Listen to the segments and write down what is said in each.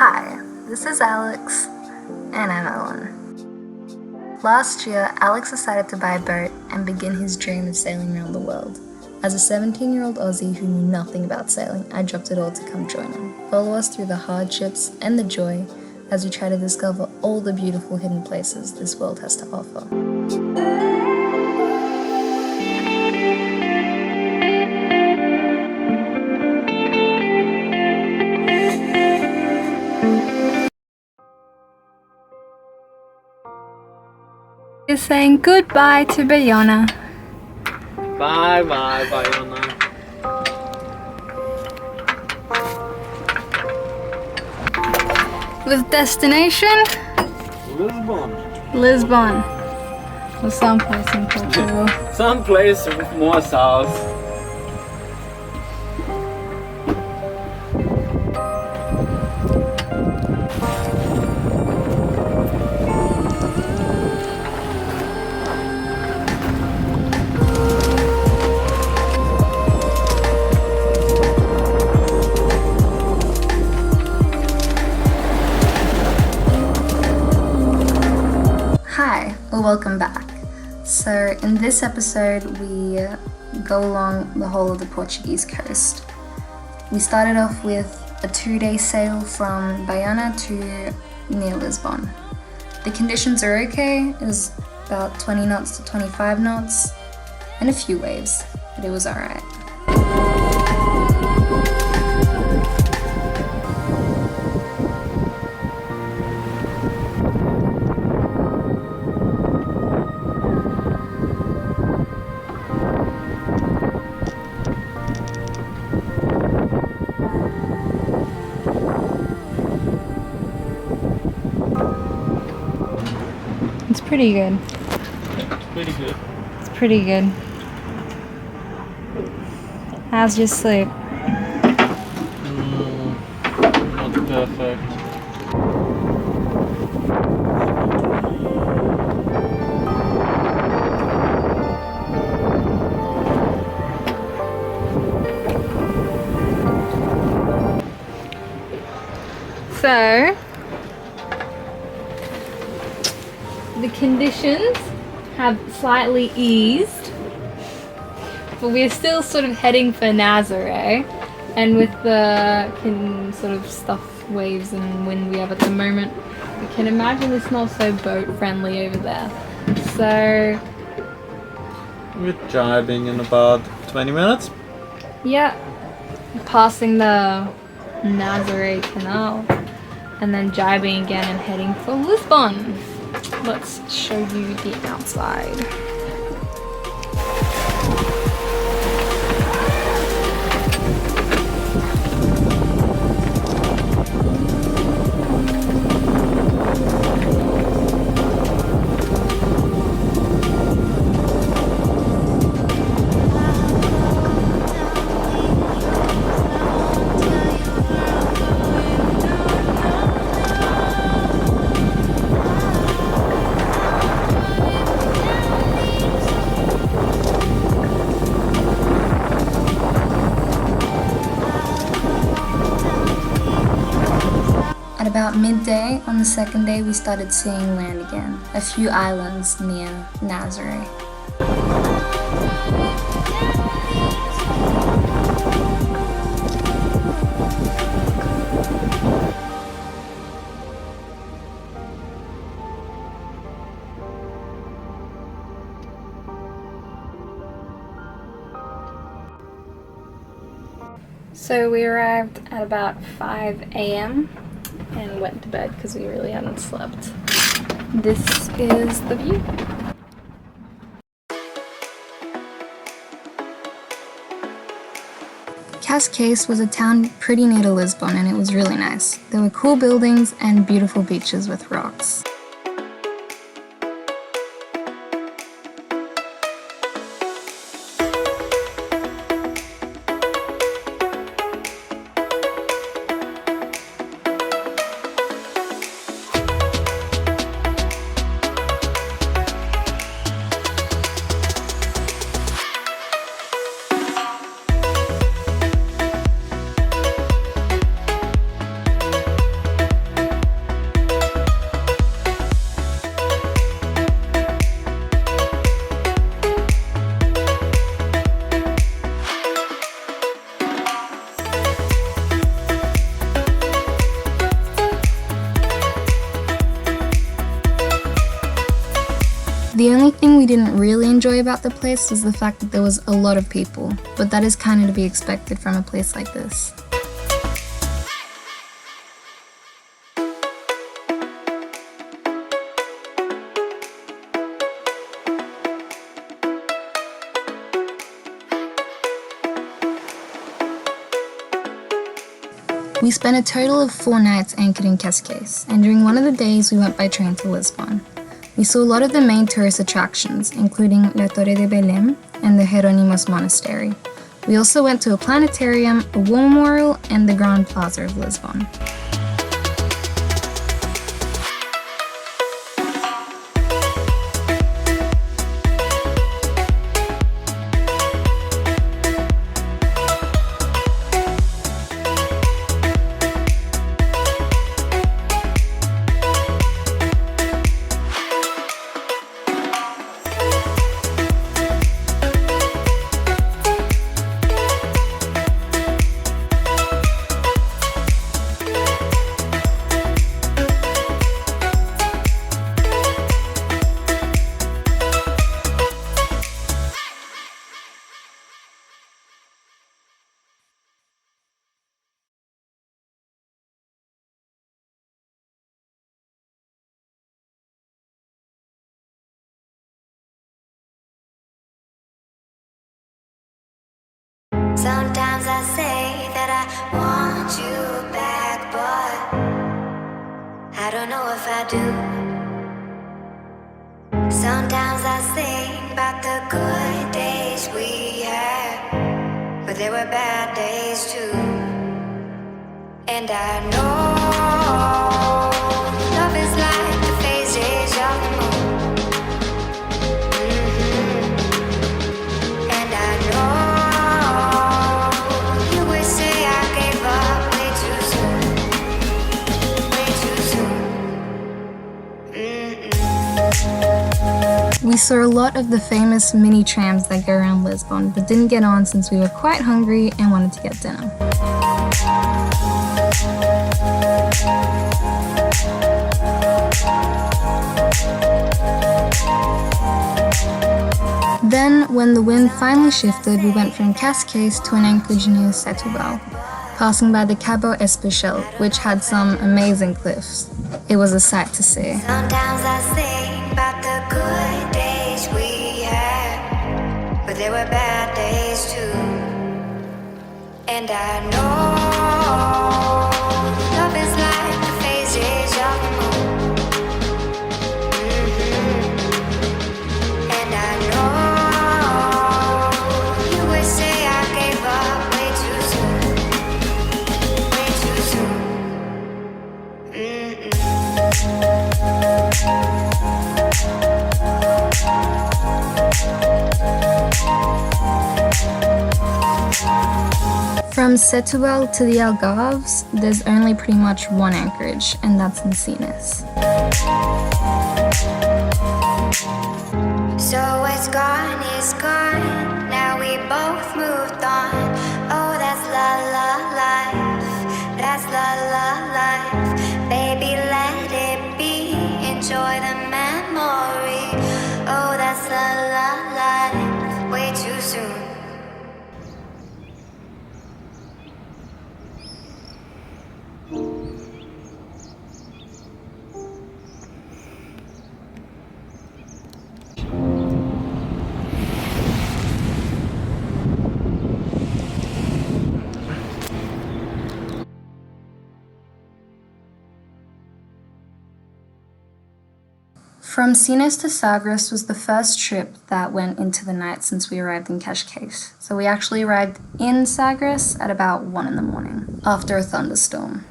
Hi, this is Alex, and I'm Ellen. Last year, Alex decided to buy a boat and begin his dream of sailing around the world. As a 17-year-old Aussie who knew nothing about sailing, I dropped it all to come join him. Follow us through the hardships and the joy as we try to discover all the beautiful hidden places this world has to offer. We're saying goodbye to Baiona. Bye bye, Baiona. With destination? Lisbon. Or someplace in Portugal. Someplace with more south. Hi, or welcome back. So in this episode we go along the whole of the Portuguese coast. We started off with a 2-day sail from Baiona to near Lisbon. The conditions are okay, it was about 20 knots to 25 knots and a few waves, but it was alright. It's pretty good. It's pretty good. It's pretty good. How's your sleep? Not perfect. So, the conditions have slightly eased, but we're still sort of heading for Nazaré, and with the sort of stuff, waves and wind we have at the moment, we can imagine it's not so boat friendly over there. So, We're driving in about 20 minutes. yeah, passing the Nazaré Canal, and then jibing again and heading for Lisbon. Let's show you the outside. At about midday on the second day, we started seeing land again, a few islands near Nazaré. So we arrived at about 5 a.m. and went to bed because we really hadn't slept. This is the view. Cascais was a town pretty near to Lisbon, and it was really nice. There were cool buildings and beautiful beaches with rocks. The only thing we didn't really enjoy about the place was the fact that there was a lot of people, but that is kind of to be expected from a place like this. We spent a total of 4 nights anchored in Cascais, and during one of the days we went by train to Lisbon. We saw a lot of the main tourist attractions, including La Torre de Belém and the Jerónimos Monastery. We also went to a planetarium, a war memorial, and the Grand Plaza of Lisbon. Sometimes I say that I want you back, but I don't know if I do. Sometimes I think about the good days we had, but there were bad days too. And I know love is like the phases of the moon. And I know we saw a lot of the famous mini trams that go around Lisbon, but didn't get on since we were quite hungry and wanted to get dinner. Then, when the wind finally shifted, we went from Cascais to an anchorage near Setubal, passing by the Cabo Espichel, which had some amazing cliffs. It was a sight to see. Sometimes I think about the good days we had, but there were bad days too. And I know love is like the phases of the moon. And I know you would say I gave up way too soon, way too soon. From Setubal to the Algarves, there's only pretty much one anchorage, and that's in Sagres. So what's gone is gone, now we both moved on. Oh, that's la la life, that's la la life. Baby, let it be, enjoy the memory. Oh, that's la la life, way too soon. From Sagres to Sagres was the first trip that went into the night since we arrived in Cascais. So we actually arrived in Sagres at about 1 in the morning, after a thunderstorm.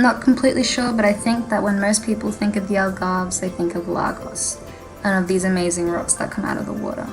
not completely sure, but I think that when most people think of the Algarves, they think of Lagos and of these amazing rocks that come out of the water.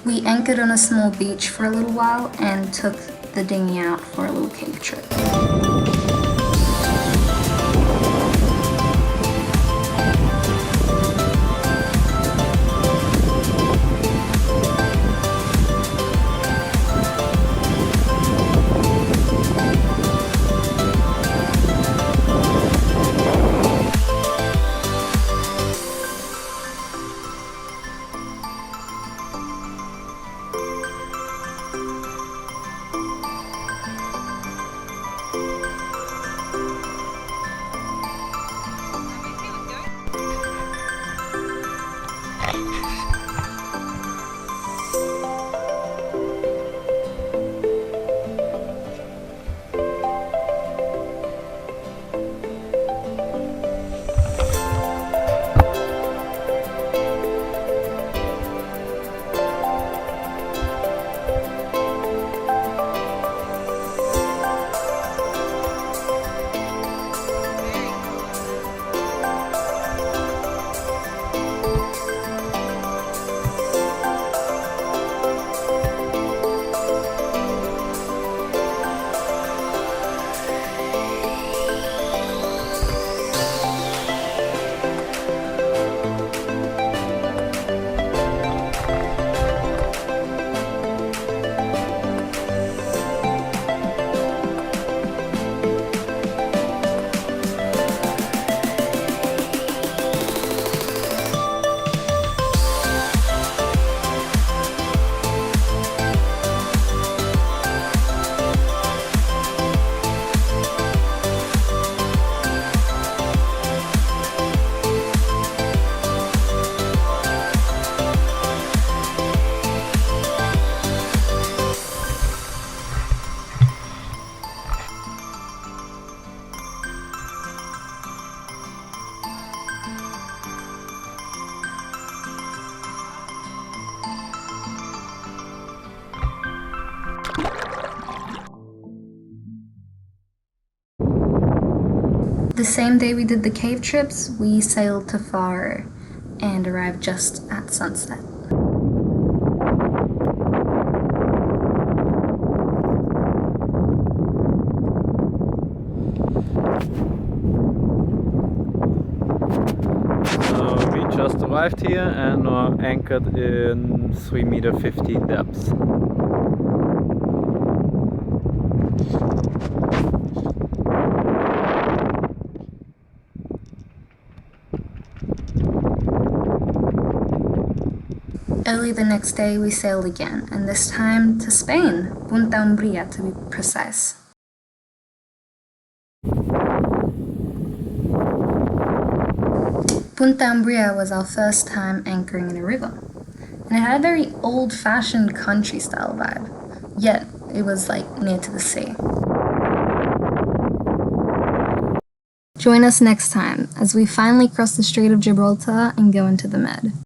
We anchored on a small beach for a little while and took the dinghy out for a little cave trip. The same day we did the cave trips, we sailed to Faro and arrived just at sunset. So we just arrived here and are anchored in 3.50 m depth. Early the next day we sailed again, and this time to Spain, Punta Umbria to be precise. Punta Umbria was our first time anchoring in a river, and it had a very old-fashioned country-style vibe, yet it was like near to the sea. Join us next time as we finally cross the Strait of Gibraltar and go into the Med.